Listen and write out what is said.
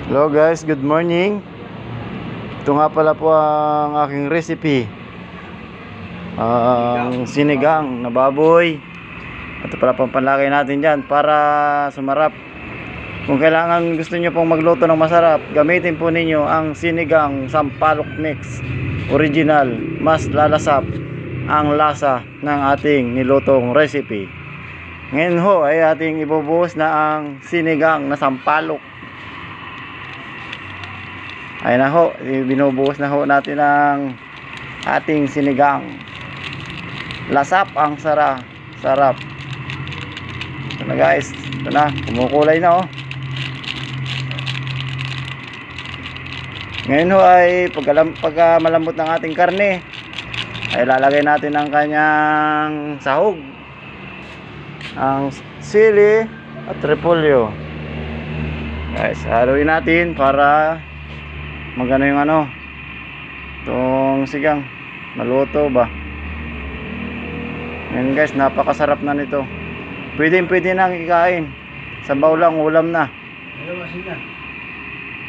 Hello guys, good morning. Ito nga pala po ang aking recipe. Ang sinigang na baboy. Ito pala pang panlagay natin dyan para sumarap. Kung kailangan gusto nyo pong magluto ng masarap, gamitin po ninyo ang sinigang sampalok mix original. Mas lalasap ang lasa ng ating nilutong recipe. Ngayon ho ay ating ibubuhos na ang sinigang na sampalok. Ayun na ho, binubuhos na ho natin ang ating sinigang. Lasap ang sarap. Ito na guys, ito na, kumukulay na oh. Ngayon ho ay pagka malambot ng ating karne, ay lalagay natin ang kanyang sahog, ang sili at repolyo. Guys, haluin natin para magano yung itong sigang maluto ba. Ngayon guys, napakasarap na nito. Pwede nang ikain. Sabaw lang, ulam na.